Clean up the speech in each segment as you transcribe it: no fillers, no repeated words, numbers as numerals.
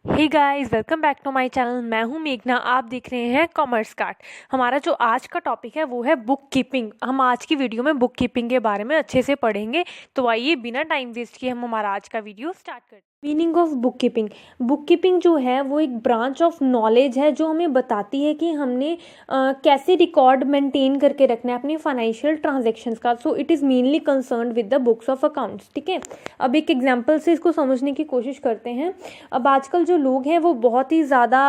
Hey guys, welcome back to my channel. मैं हूं मेघना, आप देख रहे हैं कॉमर्स कार्ट। हमारा जो आज का टॉपिक है वो है बुक कीपिंग। हम आज की वीडियो में बुक कीपिंग के बारे में अच्छे से पढ़ेंगे। तो आइए बिना टाइम वेस्ट किए हम हमारा आज का वीडियो स्टार्ट करते हैं। Meaning of book keeping. Book keeping जो है वो एक ब्रांच ऑफ नॉलेज है जो हमें बताती है कि हमने कैसे रिकॉर्ड मेंटेन करके रखना है अपनी फाइनेंशियल ट्रांजेक्शन्स का। So it is mainly concerned with the books of accounts. ठीक है, अब एक एग्जांपल से इसको समझने की कोशिश करते हैं। अब आजकल जो लोग हैं वो बहुत ही ज़्यादा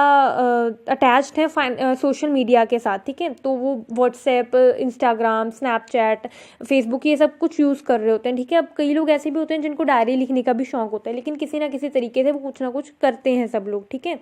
अटैच्ड हैं सोशल मीडिया के साथ। ठीक है, तो वो व्हाट्सएप, इंस्टाग्राम, स्नैपचैट, फेसबुक ये सब कुछ यूज़ कर रहे होते हैं। ठीक है, अब कई लोग ऐसे भी होते हैं जिनको डायरी लिखने का भी शौक होता है, लेकिन किसी ना किसी तरीके से वो कुछ ना कुछ करते हैं सब लोग। ठीक है,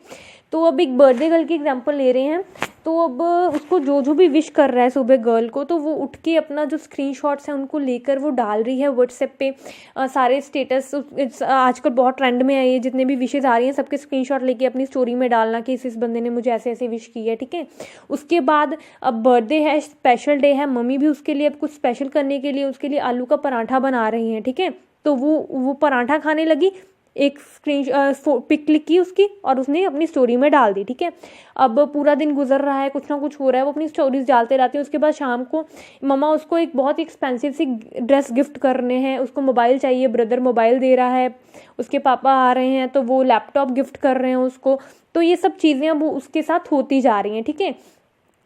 तो अब एक बर्थडे गर्ल की एग्जांपल ले रहे हैं। तो अब उसको जो भी विश कर रहा है सुबह गर्ल को, तो वो उठ के अपना जो स्क्रीनशॉट्स हैं उनको लेकर वो डाल रही है व्हाट्सएप पे। सारे स्टेटस आजकल बहुत ट्रेंड में है, ये जितने भी विशेज़ आ रही हैं सबके स्क्रीनशॉट लेके अपनी स्टोरी में डालना कि इस बंदे ने मुझे ऐसे ऐसे विश की है। ठीक है, उसके बाद अब बर्थडे है, स्पेशल डे है, मम्मी भी उसके लिए अब कुछ स्पेशल करने के लिए उसके लिए आलू का पराठा बना रही हैं। ठीक है, तो वो पराठा खाने लगी, एक पिक क्लिक की उसकी और उसने अपनी स्टोरी में डाल दी। ठीक है, अब पूरा दिन गुजर रहा है, कुछ ना कुछ हो रहा है, वो अपनी स्टोरीज डालते रहती है। उसके बाद शाम को मम्मा उसको एक बहुत ही एक्सपेंसिव सी ड्रेस गिफ्ट करने हैं, उसको मोबाइल चाहिए, ब्रदर मोबाइल दे रहा है, उसके पापा आ रहे हैं तो वो लैपटॉप गिफ्ट कर रहे हैं उसको। तो ये सब चीज़ें अब उसके साथ होती जा रही हैं। ठीक है,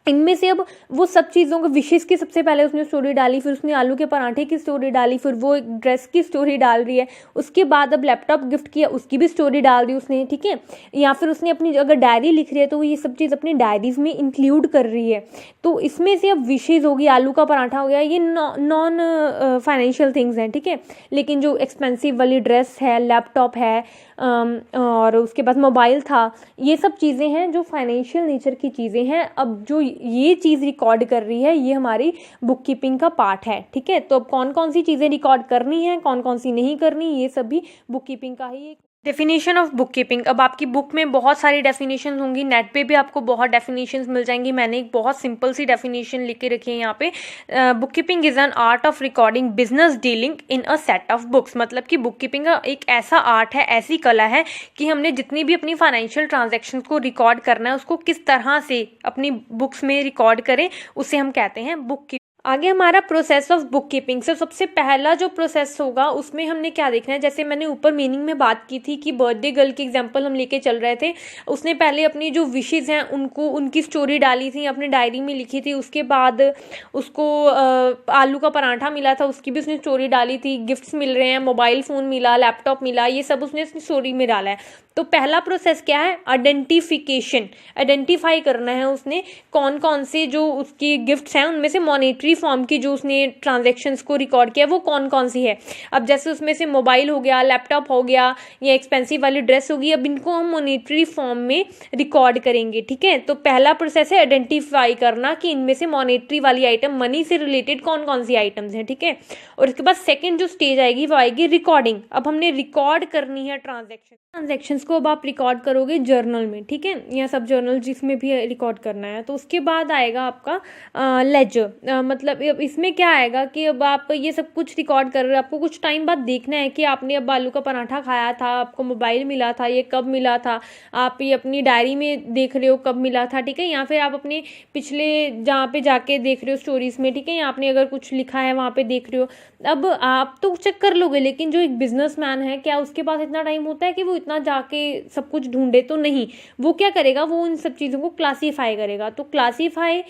इनमें से अब वो सब चीज़ों को विशेष की सबसे पहले उसने स्टोरी डाली, फिर उसने आलू के पराठे की स्टोरी डाली, फिर वो एक ड्रेस की स्टोरी डाल रही है। उसके बाद अब लैपटॉप गिफ्ट किया, उसकी भी स्टोरी डाल दी उसने। ठीक है, या फिर उसने अपनी अगर डायरी लिख रही है तो वो ये सब चीज़ अपनी डायरीज में इंक्लूड कर रही है। तो इसमें से अब विशेष होगी, आलू का पराठा हो गया, ये नॉन फाइनेंशियल थिंग्स हैं। ठीक है, लेकिन जो एक्सपेंसिव वाली ड्रेस है, लैपटॉप है, और उसके बाद मोबाइल था, ये सब चीज़ें हैं जो फाइनेंशियल नेचर की चीज़ें हैं। अब जो ये चीज़ रिकॉर्ड कर रही है ये हमारी बुक कीपिंग का पार्ट है। ठीक है, तो अब कौन कौन सी चीज़ें रिकॉर्ड करनी है, कौन कौन सी नहीं करनी, ये सभी बुक कीपिंग का ही एक डेफिनेशन ऑफ बुक कीपिंग। अब आपकी बुक में बहुत सारी डेफिनेशन होंगी, नेट पे भी आपको बहुत डेफिनेशंस मिल जाएंगी। मैंने एक बहुत सिंपल सी डेफिनेशन लिख के रखी है यहाँ पे। Book keeping is an art of recording business dealing in a set of books. मतलब कि बुक कीपिंग का एक ऐसा आर्ट है, ऐसी कला है कि हमने जितनी भी अपनी फाइनेंशियल ट्रांजेक्शन को रिकॉर्ड करना है उसको किस तरह से अपनी बुक्स में रिकॉर्ड करें, उसे हम कहते हैं बुक कीपिंग। आगे हमारा प्रोसेस ऑफ बुक कीपिंग। से सबसे पहला जो प्रोसेस होगा उसमें हमने क्या देखना है, जैसे मैंने ऊपर मीनिंग में बात की थी कि बर्थडे गर्ल की एग्जांपल हम लेके चल रहे थे। उसने पहले अपनी जो विशेज़ हैं उनको उनकी स्टोरी डाली थी, अपनी डायरी में लिखी थी। उसके बाद उसको आलू का पराठा मिला था, उसकी भी उसने स्टोरी डाली थी। गिफ्ट्स मिल रहे हैं, मोबाइल फ़ोन मिला, लैपटॉप मिला, ये सब उसने अपनी स्टोरी में डाला है। तो पहला प्रोसेस क्या है, आइडेंटिफिकेशन। आइडेंटिफाई करना है उसने कौन कौन से जो उसकी गिफ्ट्स हैं उनमें से मॉनेटरी फॉर्म की जो उसने ट्रांजैक्शंस को रिकॉर्ड किया वो कौन कौन सी है। अब जैसे उसमें से मोबाइल हो गया, लैपटॉप हो गया, या एक्सपेंसिव वाली ड्रेस होगी, अब इनको हम मॉनेटरी फॉर्म में रिकॉर्ड करेंगे। ठीक है, तो पहला प्रोसेस है आइडेंटिफाई करना कि इनमें से मॉनेटरी वाली आइटम, मनी से रिलेटेड कौन कौन सी आइटम्स हैं। ठीक है, और इसके बाद सेकेंड जो स्टेज आएगी वो आएगी रिकॉर्डिंग। अब हमने रिकॉर्ड करनी है ट्रांजेक्शंस को। अब आप रिकॉर्ड करोगे जर्नल में, ठीक है, या सब जर्नल जिसमें भी रिकॉर्ड करना है। तो उसके बाद आएगा आपका लेजर। मतलब अब इसमें क्या आएगा कि अब आप ये सब कुछ रिकॉर्ड कर रहे हो, आपको कुछ टाइम बाद देखना है कि आपने अब आलू का पराठा खाया था, आपको मोबाइल मिला था, ये कब मिला था। आप ये अपनी डायरी में देख रहे हो कब मिला था। ठीक है, या फिर आप अपने पिछले जहाँ पे जाके देख रहे हो स्टोरीज में। ठीक है, या आपने अगर कुछ लिखा है वहाँ पे देख रहे हो। अब आप तो चेक कर लोगे, लेकिन जो एक बिजनेसमैन है क्या उसके पास इतना टाइम होता है कि वो इतना जाके सब कुछ ढूंढे? तो नहीं। वो क्या करेगा, वो उन सब चीज़ों को क्लासीफाई करेगा। तो क्लासीफाई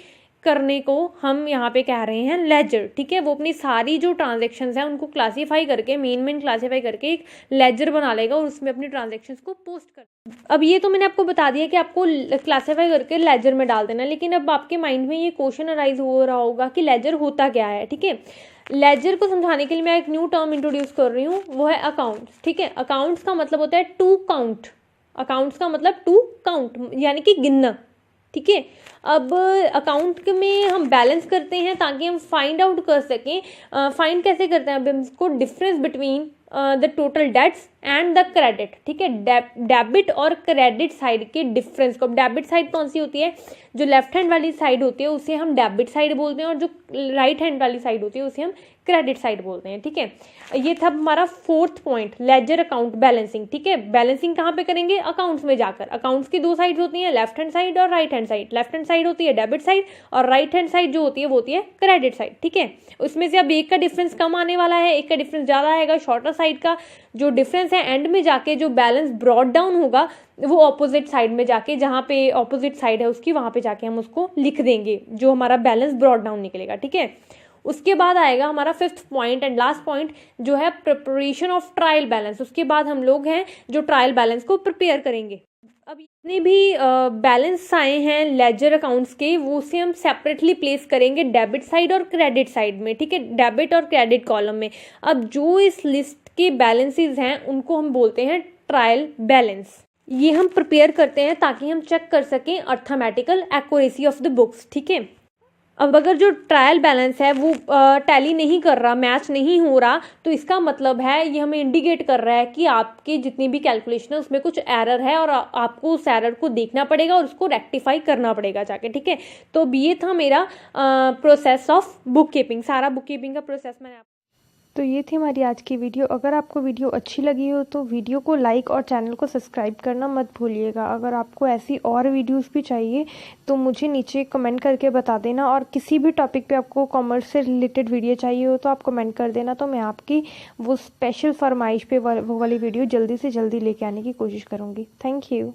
करने को हम यहाँ पे कह रहे हैं लेजर। ठीक है, वो अपनी सारी जो ट्रांजेक्शन्स हैं उनको क्लासीफाई करके मेन क्लासीफाई करके एक लेजर बना लेगा और उसमें अपनी ट्रांजेक्शन्स को पोस्ट कर। अब ये तो मैंने आपको बता दिया कि आपको क्लासीफाई करके लेजर में डाल देना, लेकिन अब आपके माइंड में ये क्वेश्चन अराइज हो रहा होगा कि लेजर होता क्या है। ठीक है, लेजर को समझाने के लिए मैं एक न्यू टर्म इंट्रोड्यूस कर रही हूँ, वो है अकाउंट्स। ठीक है, अकाउंट्स का मतलब होता है टू काउंट। अकाउंट्स का मतलब टू काउंट यानी कि गिनना। ठीक है, अब अकाउंट में हम बैलेंस करते हैं ताकि हम फाइंड आउट कर सकें। फाइंड कैसे करते हैं, अब हम इसको difference between the total debts and the credit, ठीक है। डेबिट और क्रेडिट साइड के डिफरेंस को, डेबिट साइड कौन सी होती है, जो लेफ्ट हैंड वाली साइड होती है उसे हम डेबिट साइड बोलते हैं, और जो राइट हैंड वाली साइड होती है उसे हम क्रेडिट साइड बोलते हैं, ठीक है। ये था हमारा fourth point, ledger account balancing, ठीक है। बैलेंसिंग कहाँ पे करेंगे, अकाउंट्स में जाकर। अकाउंट्स की दो साइड होती हैं, लेफ्ट हैंड साइड और right hand side. Left hand side होती है डेबिट साइड, और राइट हैंड साइड जो होती है वो होती है क्रेडिट साइड, ठीक है। उसमें से अब एक का डिफरेंस कम आने वाला है, एक का डिफरेंस ज़्यादा आएगा। शॉर्टर साइड का जो डिफरेंस है एंड में जाके जो बैलेंस ब्रॉट डाउन होगा वो ऑपोजिट साइड में जाके, जहाँ पे ऑपोजिट साइड है उसकी, वहाँ पे जाके हम उसको लिख देंगे, जो हमारा बैलेंस ब्रॉट डाउन निकलेगा, ठीक है। उसके बाद आएगा हमारा fifth point and last point, जो है प्रिपरेशन ऑफ ट्रायल बैलेंस। उसके बाद हम लोग हैं जो ट्रायल बैलेंस को प्रिपेयर करेंगे। अब जितने भी बैलेंस आए हैं लेजर अकाउंट्स के, वो उसे हम सेपरेटली प्लेस करेंगे डेबिट साइड और क्रेडिट साइड में, ठीक है, डेबिट और क्रेडिट कॉलम में। अब जो इस लिस्ट के बैलेंसेस हैं उनको हम बोलते हैं ट्रायल बैलेंस। ये हम प्रिपेयर करते हैं ताकि हम चेक कर सकें arithmetical accuracy of the books, ठीक है। अब अगर जो ट्रायल बैलेंस है वो टैली नहीं कर रहा, मैच नहीं हो रहा, तो इसका मतलब है ये हमें इंडिकेट कर रहा है कि आपकी जितनी भी कैलकुलेशन है उसमें कुछ एरर है, और आपको उस एरर को देखना पड़ेगा और उसको रेक्टिफाई करना पड़ेगा जाके, ठीक है। तो ये था मेरा प्रोसेस ऑफ बुक कीपिंग, सारा बुक कीपिंग का प्रोसेस मैंने तो ये थी हमारी आज की वीडियो। अगर आपको वीडियो अच्छी लगी हो तो वीडियो को लाइक और चैनल को सब्सक्राइब करना मत भूलिएगा। अगर आपको ऐसी और वीडियोस भी चाहिए तो मुझे नीचे कमेंट करके बता देना, और किसी भी टॉपिक पे आपको कॉमर्स से रिलेटेड वीडियो चाहिए हो तो आप कमेंट कर देना, तो मैं आपकी वो स्पेशल फरमाइश पे वो वाली वीडियो जल्दी से जल्दी लेके आने की कोशिश करूँगी। Thank you.